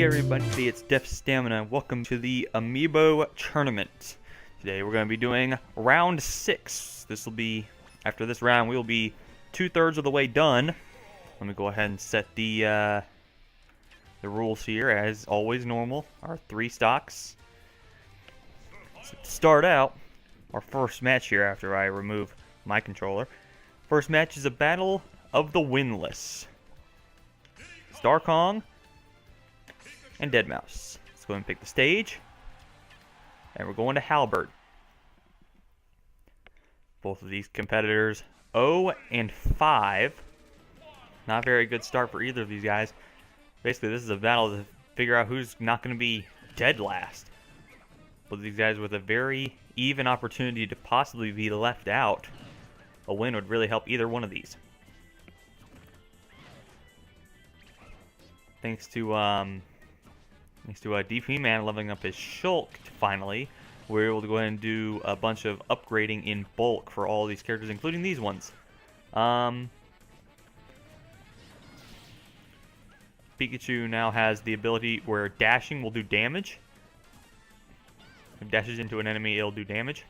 Hey everybody, it's Def Stamina. Welcome to the Amiibo tournament. Today we're going to be doing round 6. This will be, after this round, we will be 2/3 of the way done. Let me go ahead and set the rules here as always normal. Our 3 stocks. So to start out, our first match here after I remove my controller. First match is a battle of the winless. Star Kong and Deadmau5. Let's go ahead and pick the stage. And we're going to Halberd. Both of these competitors 0 and 5. Not a very good start for either of these guys. Basically, this is a battle to figure out who's not going to be dead last. Both of these guys with a very even opportunity to possibly be left out. A win would really help either one of these. Thanks to DP Man leveling up his Shulk finally, we're able to go ahead and do a bunch of upgrading in bulk for all these characters, including these ones. Pikachu now has the ability where dashing will do damage. If it dashes into an enemy, it'll do damage.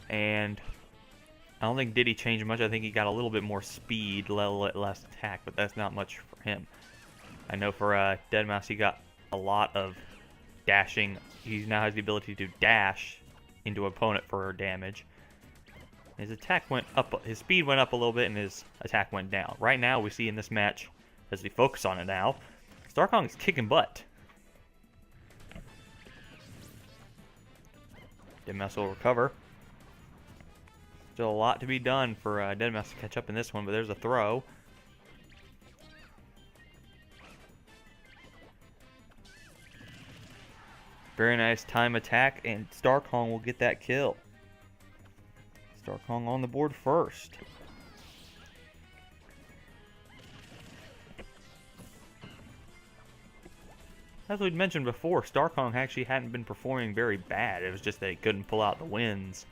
And I don't think Diddy changed much. I think he got a little bit more speed, less attack, but that's not much for him. I know for Deadmau5 he got a lot of dashing. He now has the ability to dash into an opponent for damage. His attack went up, his speed went up a little bit, and his attack went down. Right now we see in this match, as we focus on it now, Star Kong is kicking butt. Deadmau5 will recover. Still a lot to be done for Deadmau5 to catch up in this one, but there's a throw. Very nice time attack, and Star Kong will get that kill. Star Kong on the board first. As we'd mentioned before, Star Kong actually hadn't been performing very bad. It was just that he couldn't pull out the wins.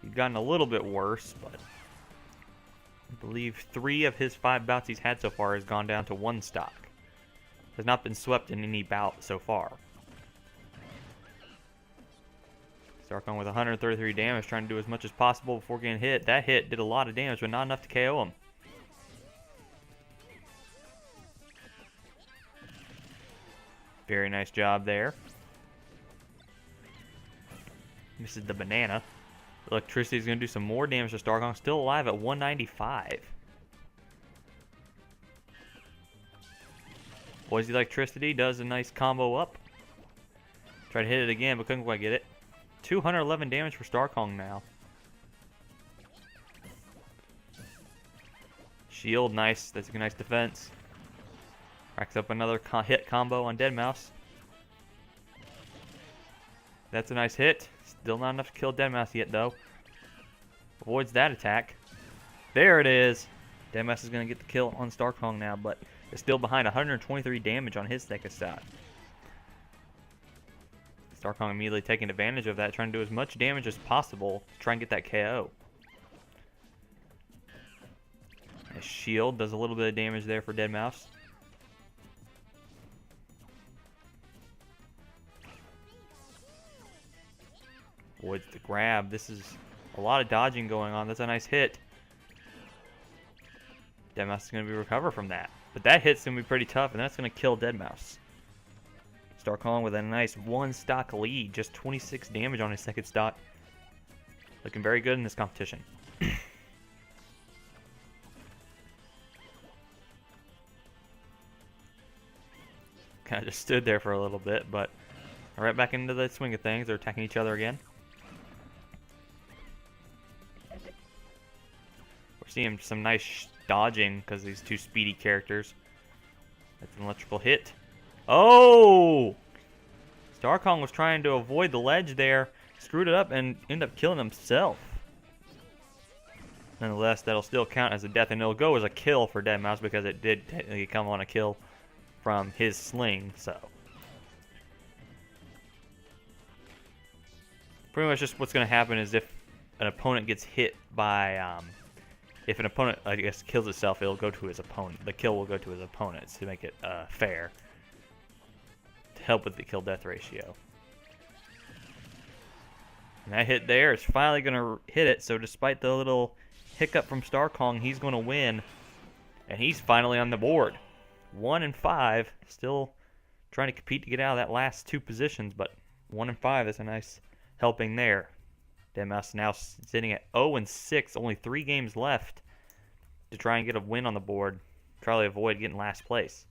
He'd gotten a little bit worse, but I believe 3 of his 5 bouts he's had so far has gone down to 1 stock. Has not been swept in any bout so far. Star Kong with 133 damage, trying to do as much as possible before getting hit. That hit did a lot of damage, but not enough to KO him. Very nice job there. Misses the banana. Electricity is going to do some more damage to Star Kong. Still alive at 195. Poison Electricity does a nice combo up. Try to hit it again, but couldn't quite get it. 211 damage for Star Kong now. Shield, nice. That's a nice defense. Racks up another hit combo on Deadmau5. That's a nice hit. Still not enough to kill Deadmau5 yet, though. Avoids that attack. There it is. Deadmau5 is going to get the kill on Star Kong now, but is still behind 123 damage on his second stock. Star Kong immediately taking advantage of that, trying to do as much damage as possible to try and get that KO. His shield does a little bit of damage there for Deadmau5. Avoids the grab. This is a lot of dodging going on. That's a nice hit. Deadmau5 is going to be recover from that. But that hit's going to be pretty tough, and that's going to kill Deadmau5. Star Kong with a nice 1 stock lead. Just 26 damage on his second stock. Looking very good in this competition. Kind of just stood there for a little bit, but right back into the swing of things. They're attacking each other again. We're seeing some nice dodging because these 2 speedy characters. That's an electrical hit. Oh! Star Kong was trying to avoid the ledge there, screwed it up, and ended up killing himself. Nonetheless, that'll still count as a death, and it'll go as a kill for Deadmau5 because it did technically come on a kill from his sling, so. Pretty much just what's going to happen is if an opponent gets hit by if an opponent, I guess, kills itself, it'll go to his opponent. The kill will go to his opponents to make it fair. To help with the kill-death ratio. And that hit there is finally going to hit it, so despite the little hiccup from Star Kong, he's going to win. And he's finally on the board. 1 and 5, still trying to compete to get out of that last 2 positions, but 1 and 5 is a nice helping there. Deadmau5 now sitting at 0 and 6, only 3 games left to try and get a win on the board. Try to avoid getting last place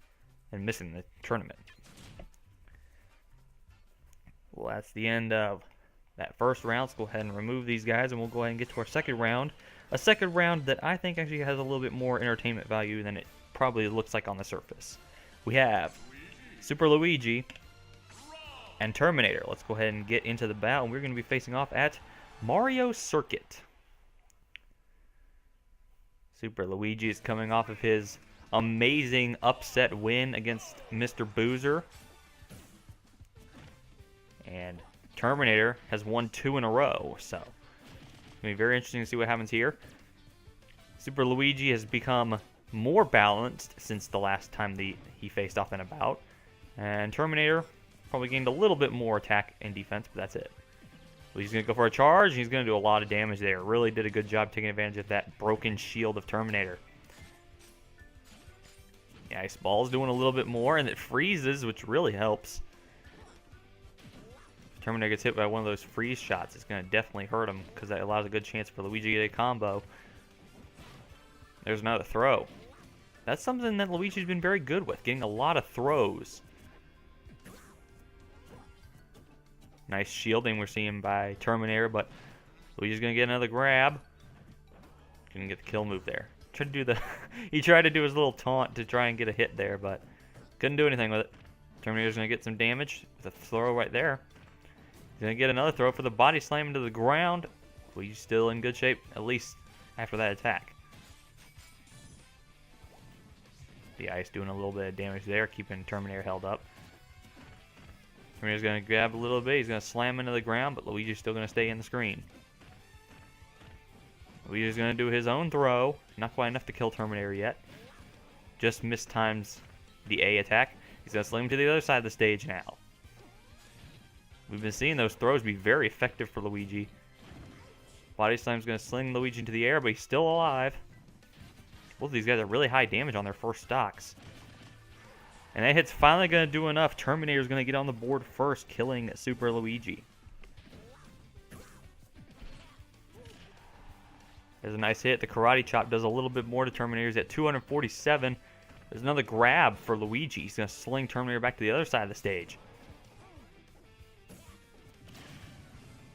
and missing the tournament. Well, that's the end of that first round. Let's go ahead and remove these guys, and we'll go ahead and get to our second round. A second round that I think actually has a little bit more entertainment value than it probably looks like on the surface. We have Super Luigi and Terminator. Let's go ahead and get into the battle. We're going to be facing off at Mario Circuit. Super Luigi is coming off of his amazing upset win against Mr. Boozer. And Terminator has won 2 in a row, so it's going to be very interesting to see what happens here. Super Luigi has become more balanced since the last time he faced off in a bout. And Terminator probably gained a little bit more attack and defense, but that's it. He's going to go for a charge, and he's going to do a lot of damage there. Really did a good job taking advantage of that broken shield of Terminator. The ice ball's doing a little bit more, and it freezes, which really helps. If Terminator gets hit by one of those freeze shots, it's going to definitely hurt him, because that allows a good chance for Luigi to get a combo. There's another throw. That's something that Luigi's been very good with, getting a lot of throws. Nice shielding we're seeing by Terminator, but Luigi's going to get another grab. Gonna get the kill move there. Tried to do he tried to do his little taunt to try and get a hit there, but couldn't do anything with it. Terminator's going to get some damage with a throw right there. He's going to get another throw for the body slam into the ground. Luigi's still in good shape, at least after that attack. The ice doing a little bit of damage there, keeping Terminator held up. Terminator's going to grab a little bit. He's going to slam into the ground, but Luigi's still going to stay in the screen. Luigi's going to do his own throw. Not quite enough to kill Terminator yet. Just mistimes the A attack. He's going to sling him to the other side of the stage now. We've been seeing those throws be very effective for Luigi. Body Slam's going to sling Luigi into the air, but he's still alive. Both of these guys are really high damage on their first stocks. And that hit's finally going to do enough. Terminator's going to get on the board first, killing Super Luigi. There's a nice hit. The karate chop does a little bit more to Terminator. He's at 247. There's another grab for Luigi. He's going to sling Terminator back to the other side of the stage.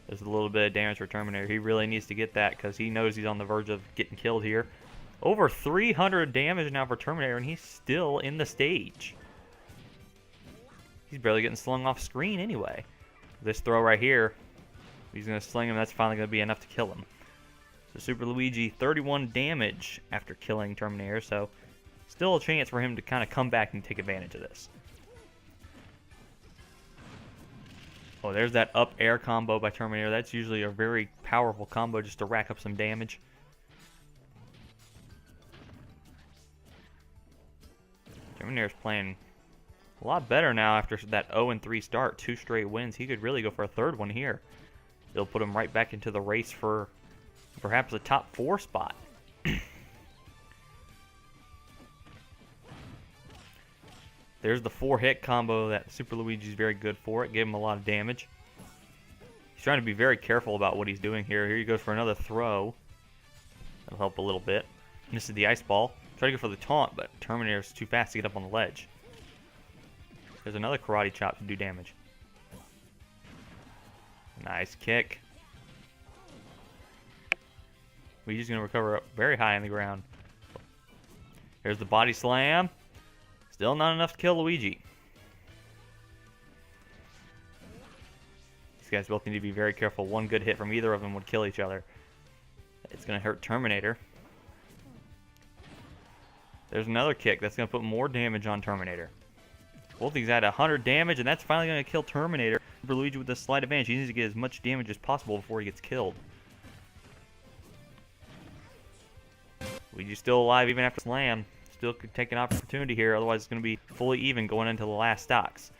There's a little bit of damage for Terminator. He really needs to get that because he knows he's on the verge of getting killed here. Over 300 damage now for Terminator, and he's still in the stage. He's barely getting slung off screen anyway. This throw right here, he's going to sling him. That's finally going to be enough to kill him. So Super Luigi, 31 damage after killing Terminator, so still a chance for him to kind of come back and take advantage of this. Oh, there's that up air combo by Terminator. That's usually a very powerful combo just to rack up some damage. Terminator's playing a lot better now after that 0-3 start. 2 straight wins. He could really go for a third one here. It'll put him right back into the race for perhaps a top 4 spot. There's the 4-hit combo that Super Luigi's very good for. It gave him a lot of damage. He's trying to be very careful about what he's doing here. Here he goes for another throw. That'll help a little bit. Misses the ice ball. Try to go for the taunt, but Terminator's too fast to get up on the ledge. There's another karate chop to do damage. Nice kick. Luigi's going to recover up very high on the ground. Here's the body slam. Still not enough to kill Luigi. These guys both need to be very careful. One good hit from either of them would kill each other. It's going to hurt Terminator. There's another kick that's going to put more damage on Terminator. Both these had 100 damage, and that's finally going to kill Terminator. For Luigi with a slight advantage, he needs to get as much damage as possible before he gets killed. Luigi's still alive even after slam. Still could take an opportunity here, otherwise it's going to be fully even going into the last stocks.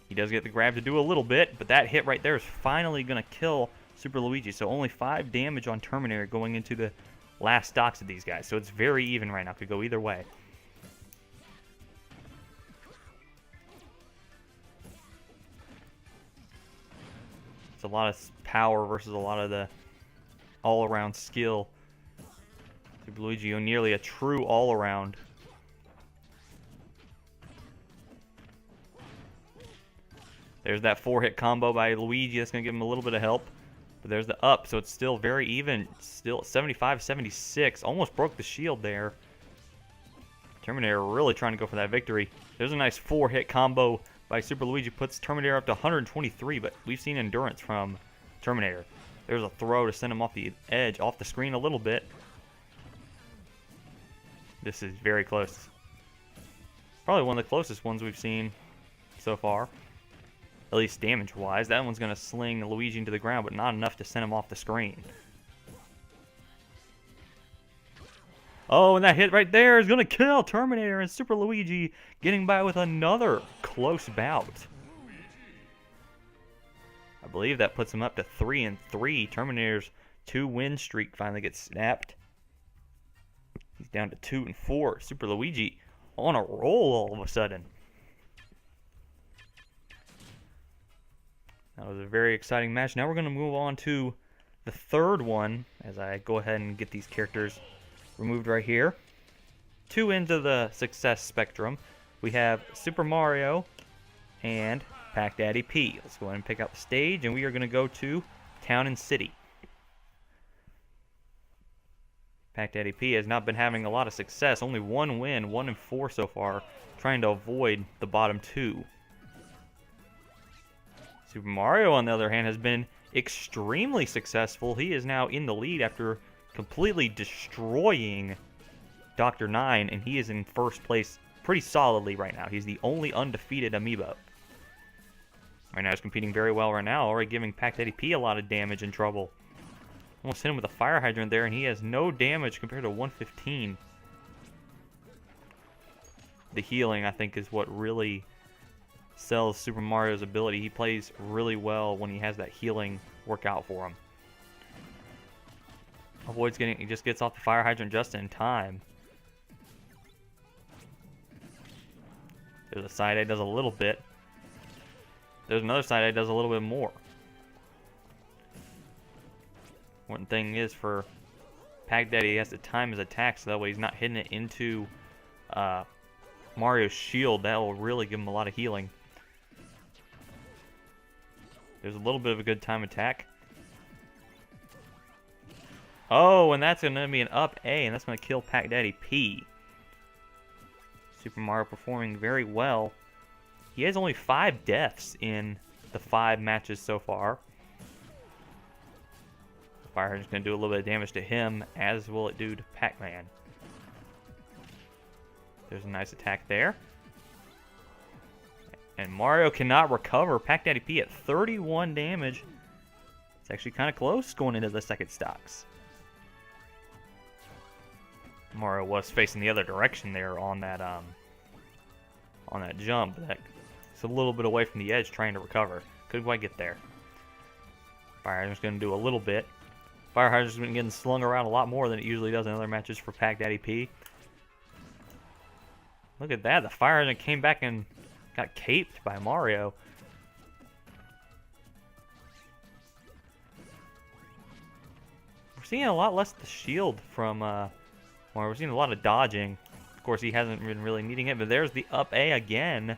He does get the grab to do a little bit, but that hit right there is finally going to kill Super Luigi. So only 5 damage on Terminator going into the last stocks of these guys. So it's very even right now. Could go either way. It's a lot of power versus a lot of the all-around skill. Super Luigi, nearly a true all-around. There's that 4-hit combo by Luigi. That's going to give him a little bit of help. But there's the up, so it's still very even. Still 75-76. Almost broke the shield there. Terminator really trying to go for that victory. There's a nice 4-hit combo by Super Luigi. Puts Terminator up to 123, but we've seen endurance from Terminator. There's a throw to send him off the edge, off the screen a little bit. This is very close. Probably one of the closest ones we've seen so far. At least damage-wise. That one's going to sling Luigi into the ground, but not enough to send him off the screen. Oh, and that hit right there is going to kill Terminator, and Super Luigi getting by with another close bout. I believe that puts him up to 3-3. Terminator's 2-win streak finally gets snapped. He's down to 2-4. Super Luigi on a roll all of a sudden. That was a very exciting match. Now we're going to move on to the third one as I go ahead and get these characters removed right here. 2 ends of the success spectrum. We have Super Mario and Pac Daddy P. Let's go ahead and pick out the stage, and we are going to go to Town and City. Pac Daddy P has not been having a lot of success. Only 1 win, 1-4 so far, trying to avoid the bottom 2. Super Mario, on the other hand, has been extremely successful. He is now in the lead after completely destroying Dr. 9, and he is in first place pretty solidly right now. He's the only undefeated Amiibo. Right now he's competing very well right now, already giving Pac Daddy P a lot of damage and trouble. Almost hit him with a fire hydrant there, and he has no damage compared to 115. The healing, I think, is what really sells Super Mario's ability. He plays really well when he has that healing work out for him. Avoids getting, he just gets off the fire hydrant just in time. There's a side A, does a little bit. There's another side A, does a little bit more. One thing is for Pac Daddy, he has to time his attack so that way he's not hitting it into Mario's shield. That will really give him a lot of healing. There's a little bit of a good time attack. Oh, and that's going to be an up A, and that's going to kill Pac Daddy P. Super Mario performing very well. He has only 5 deaths in the 5 matches so far. Fire is going to do a little bit of damage to him, as will it do to Pac-Man. There's a nice attack there. And Mario cannot recover. Pac Daddy P at 31 damage. It's actually kind of close going into the second stocks. Mario was facing the other direction there on that jump. It's a little bit away from the edge trying to recover. Couldn't quite get there. Fire Hydrant's going to do a little bit. Fire Hydrant's been getting slung around a lot more than it usually does in other matches for Pac Daddy P. Look at that. The Fire Hydrant came back and got caped by Mario. We're seeing a lot less the shield from Mario. We're seeing a lot of dodging. Of course, he hasn't been really needing it, but there's the up A again.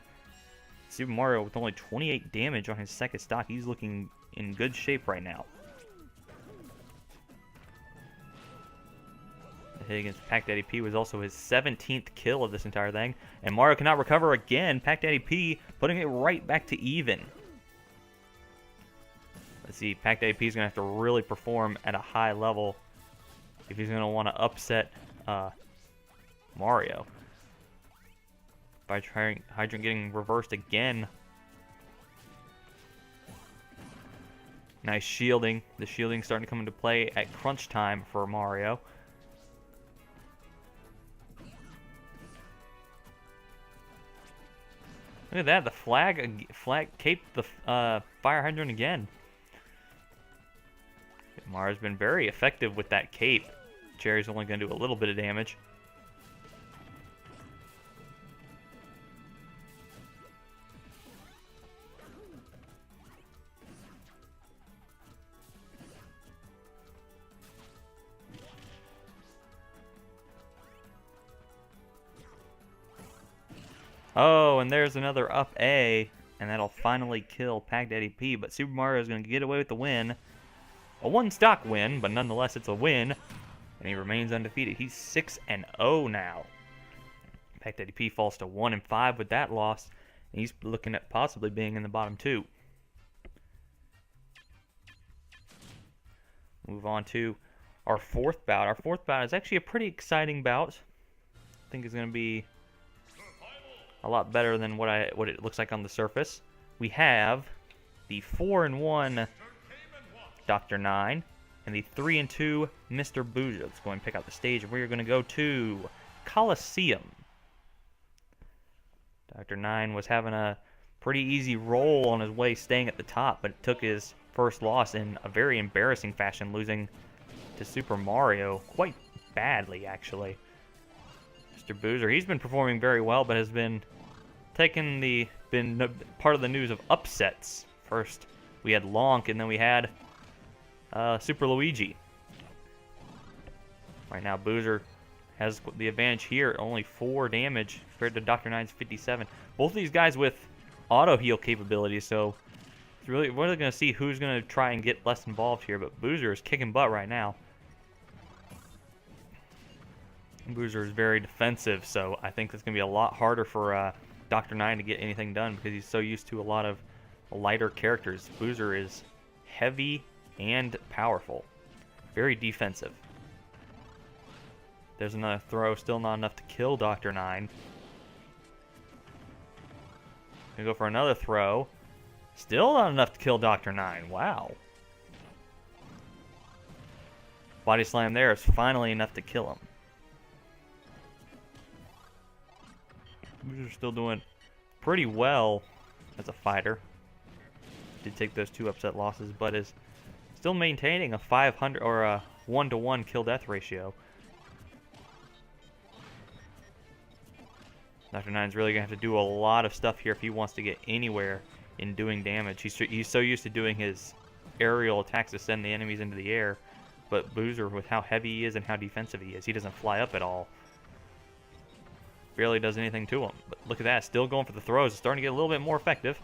Super Mario with only 28 damage on his second stock. He's looking in good shape right now. The hit against Pac Daddy P was also his 17th kill of this entire thing. And Mario cannot recover again. Pac Daddy P putting it right back to even. Let's see, Pac Daddy P is going to have to really perform at a high level if he's going to want to upset Mario. By trying Hydrant getting reversed again. Nice shielding. The shielding starting to come into play at crunch time for Mario. Look at that, the flag caped the fire hydrant again. Mara's been very effective with that cape. Cherry's only going to do a little bit of damage. Oh, and there's another up A, and that'll finally kill Pack Daddy P, but Super Mario is going to get away with the win. A one-stock win, but nonetheless it's a win, and he remains undefeated. He's 6-0 now. Pack Daddy P falls to 1-5 with that loss, and he's looking at possibly being in the bottom two. Move on to our fourth bout. Our fourth bout is actually a pretty exciting bout. I think it's going to be a lot better than what it looks like on the surface. We have the 4-1 Dr. 9 and the 3-2 Mr. Boozer. Let's go and pick out the stage, and we're going to go to Coliseum. Dr. 9 was having a pretty easy roll on his way, staying at the top, but it took his first loss in a very embarrassing fashion, losing to Super Mario quite badly, actually. Mr. Boozer, he's been performing very well, but has been part of the news of upsets. First, we had Lonk, and then we had Super Luigi. Right now, Boozer has the advantage here, only 4 damage compared to Dr. 9's 57. Both of these guys with auto heal capabilities, so it's really, we're really going to see who's going to try and get less involved here, but Boozer is kicking butt right now. Boozer is very defensive, so I think it's going to be a lot harder for Dr. 9 to get anything done because he's so used to a lot of lighter characters. Boozer is heavy and powerful. Very defensive. There's another throw, still not enough to kill Dr. 9. Gonna go for another throw. Still not enough to kill Dr. 9. Wow. Body slam there is finally enough to kill him. Boozer's still doing pretty well as a fighter. Did take those 2 upset losses, but is still maintaining a 500 or a 1-to-1 kill death ratio. Dr. 9's really gonna have to do a lot of stuff here if he wants to get anywhere in doing damage. He's so used to doing his aerial attacks to send the enemies into the air, but Boozer, with how heavy he is and how defensive he is, he doesn't fly up at all. Barely does anything to him. But look at that, still going for the throws. It's starting to get a little bit more effective.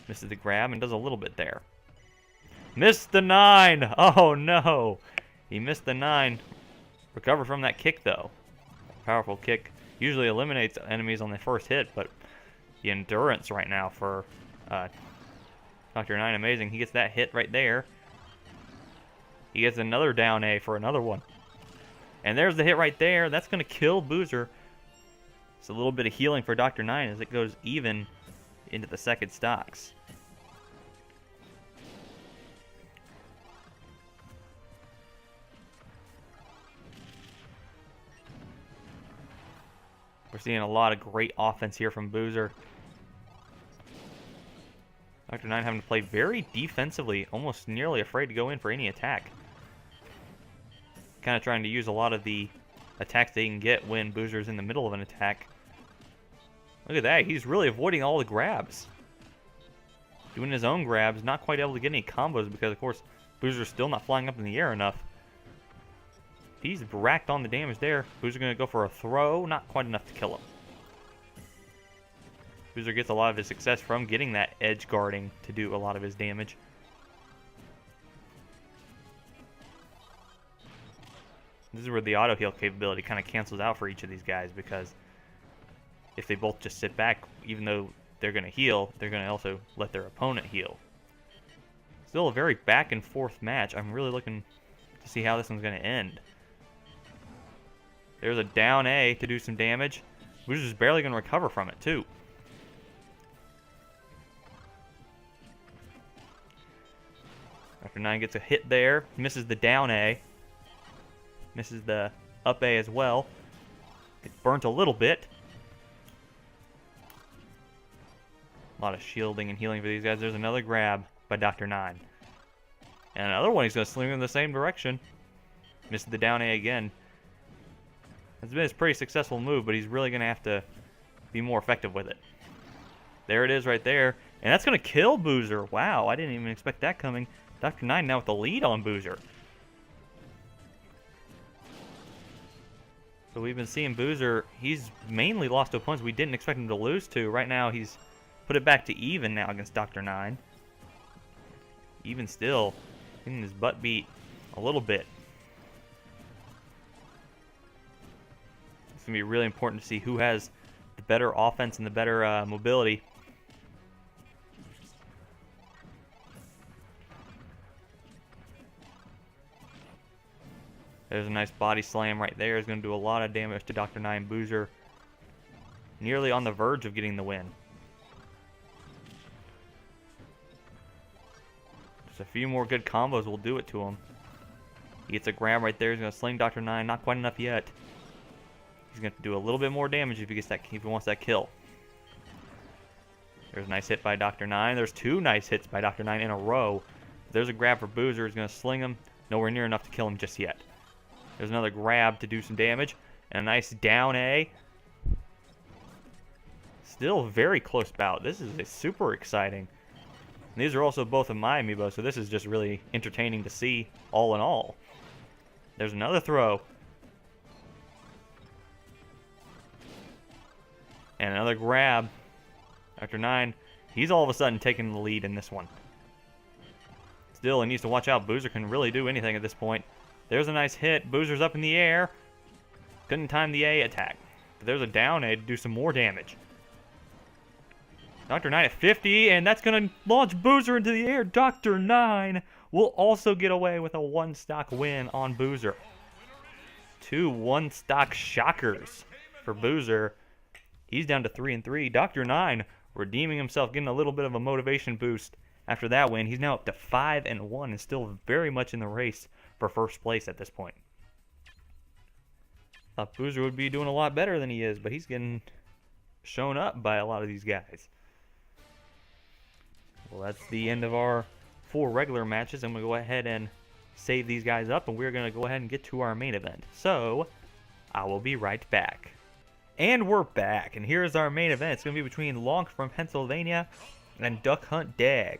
Misses the grab and does a little bit there. Missed the 9! Oh no! He missed the 9. Recover from that kick though. Powerful kick usually eliminates enemies on the first hit, but the endurance right now for Dr. 9, amazing. He gets that hit right there. He gets another down A for another one. And there's the hit right there. That's going to kill Boozer. It's a little bit of healing for Dr. 9 as it goes even into the second stocks. We're seeing a lot of great offense here from Boozer. Dr. 9 having to play very defensively, almost nearly afraid to go in for any attack. Kind of trying to use a lot of the attacks they can get when Boozer's in the middle of an attack. Look at that, he's really avoiding all the grabs. Doing his own grabs, not quite able to get any combos because, of course, Boozer's still not flying up in the air enough. He's racked on the damage there. Boozer going to go for a throw, not quite enough to kill him. Boozer gets a lot of his success from getting that edge guarding to do a lot of his damage. This is where the auto heal capability kind of cancels out for each of these guys, because if they both just sit back, even though they're going to heal, they're going to also let their opponent heal. Still a very back and forth match. I'm really looking to see how this one's going to end. There's a down A to do some damage. Boozer's barely going to recover from it too. Dr. 9 gets a hit there, misses the down A, misses the up A as well. It burnt a little bit. A lot of shielding and healing for these guys. There's another grab by Dr. Nine. And another one he's going to sling in the same direction. Missed the down A again. It's been a pretty successful move, but he's really going to have to be more effective with it. There it is right there. And that's going to kill Boozer. Wow, I didn't even expect that coming. Dr. Nine now with the lead on Boozer. So we've been seeing Boozer, he's mainly lost to opponents we didn't expect him to lose to. Right now he's put it back to even now against Dr. Nine. Even still, getting his butt beat a little bit. It's going to be really important to see who has the better offense and the better mobility. There's a nice body slam right there. It's going to do a lot of damage to Dr. Nine. Boozer nearly on the verge of getting the win. Just a few more good combos will do it to him. He gets a grab right there. He's going to sling Dr. Nine. Not quite enough yet. He's going to do a little bit more damage if he gets that, if he wants that kill. There's a nice hit by Dr. Nine. There's two nice hits by Dr. Nine in a row. There's a grab for Boozer. He's going to sling him. Nowhere near enough to kill him just yet. There's another grab to do some damage. And a nice down A. Still very close bout. This is super exciting. And these are also both of my Amiibo, so this is just really entertaining to see all in all. There's another throw. And another grab. Dr. Nine, he's all of a sudden taking the lead in this one. Still, he needs to watch out. Boozer can really do anything at this point. There's a nice hit. Boozer's up in the air. Couldn't time the A attack. But there's a down A to do some more damage. Dr. Nine at 50, and that's going to launch Boozer into the air. Dr. Nine will also get away with a one-stock win on Boozer. 2 one-stock shockers for Boozer. He's down to 3-3. Dr. Nine redeeming himself, getting a little bit of a motivation boost after that win. He's now up to 5-1 and still very much in the race for first place at this point. Thought Boozer would be doing a lot better than he is, but he's getting shown up by a lot of these guys. Well, that's the end of our 4 regular matches. I'm going to go ahead and save these guys up, and we're going to go ahead and get to our main event. So, I will be right back. And we're back, and here's our main event. It's going to be between Lonk from Pennsylvania and Duck Hunt Dag.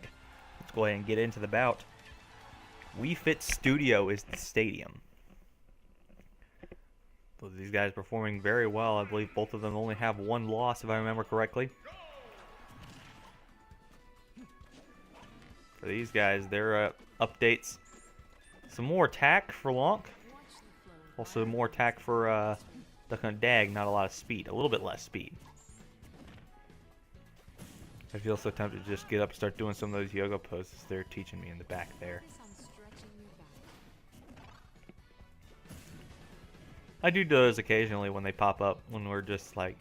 Let's go ahead and get into the bout. We Fit Studio is the stadium. Both of these guys performing very well. I believe both of them only have 1 loss, if I remember correctly. For these guys, their updates. Some more attack for Lonk. Also more attack for Duck Hunt Dag. Not a lot of speed. A little bit less speed. I feel so tempted to just get up and start doing some of those yoga poses they're teaching me in the back there. I do those occasionally when they pop up, when we're just like,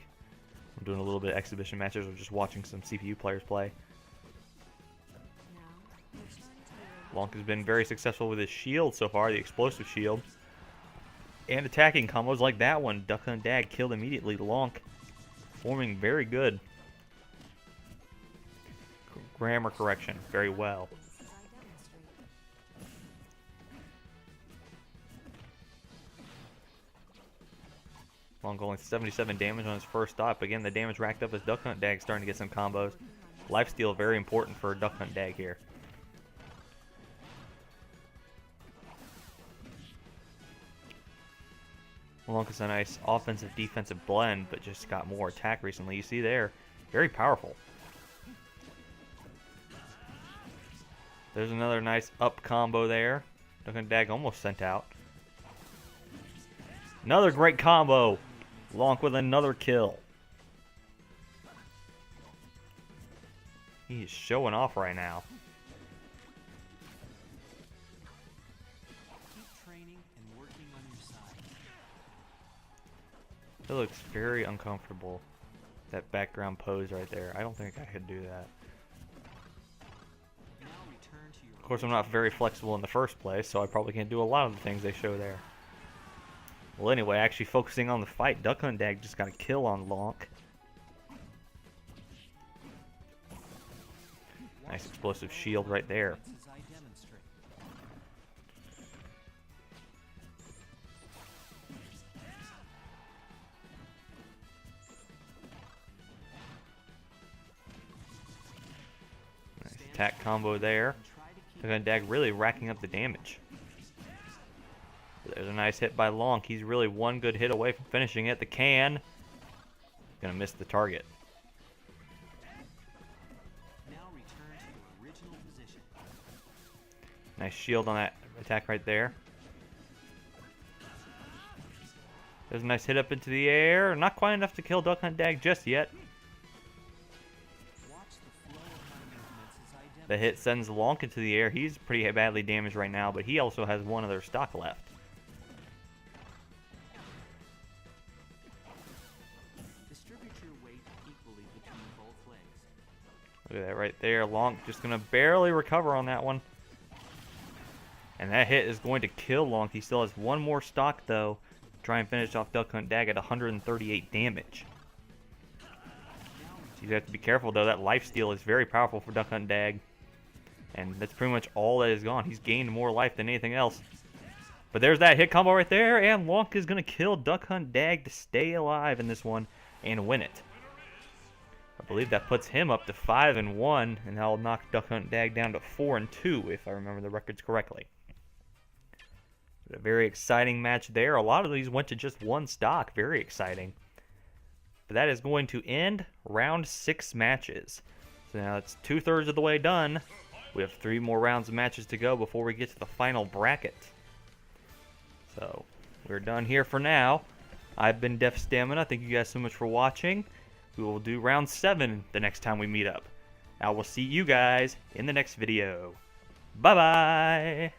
I'm doing a little bit of exhibition matches or just watching some CPU players play. Lonk has been very successful with his shield so far, the explosive shield. And attacking combos like that one. Duck Hunt Dag killed immediately. Lonk performing very good. Grammar correction, very well. Lonk only 77 damage on his first stop. Again, the damage racked up as Duck Hunt Dag starting to get some combos. Lifesteal very important for Duck Hunt Dag here. Lonk is a nice offensive-defensive blend, but just got more attack recently. You see there, very powerful. There's another nice up combo there. Duck Hunt Dag almost sent out. Another great combo. Lonk with another kill. He is showing off right now. Keep training and working on your side. It looks very uncomfortable. That background pose right there. I don't think I could do that. Now return to your Of course, I'm not very flexible in the first place, so I probably can't do a lot of the things they show there. Well, anyway, actually focusing on the fight, Duck Hunt Dag just got a kill on Lonk. Nice explosive shield right there. As I demonstrate. Nice attack combo there. And try to keep Duck Hunt Dag really racking up the damage. There's a nice hit by Lonk. He's really one good hit away from finishing it. The can. Gonna miss the target. now return to your original position. Nice shield on that attack right there. There's a nice hit up into the air. Not quite enough to kill Duck Hunt Dag just yet. Watch the flow of my movements as I demonstrate. The hit sends Lonk into the air. He's pretty badly damaged right now, but he also has one other stock left. Distribute your weight equally between both legs. Look at that right there. Lonk just going to barely recover on that one. And that hit is going to kill Lonk. He still has one more stock, though. Try and finish off Duck Hunt Dag at 138 damage. You have to be careful, though. That lifesteal is very powerful for Duck Hunt Dag. And that's pretty much all that is gone. He's gained more life than anything else. But there's that hit combo right there. And Lonk is going to kill Duck Hunt Dag to stay alive in this one and win it. I believe that puts him up to 5-1. And that'll knock Duck Hunt Dag down to 4-2, if I remember the records correctly. A very exciting match there. A lot of these went to just one stock. Very exciting. But that is going to end round 6 matches. So now it's 2/3 of the way done. We have 3 more rounds of matches to go before we get to the final bracket. So we're done here for now. I've been Def Stamina. Thank you guys so much for watching. We will do round 7 the next time we meet up. I will see you guys in the next video. Bye-bye.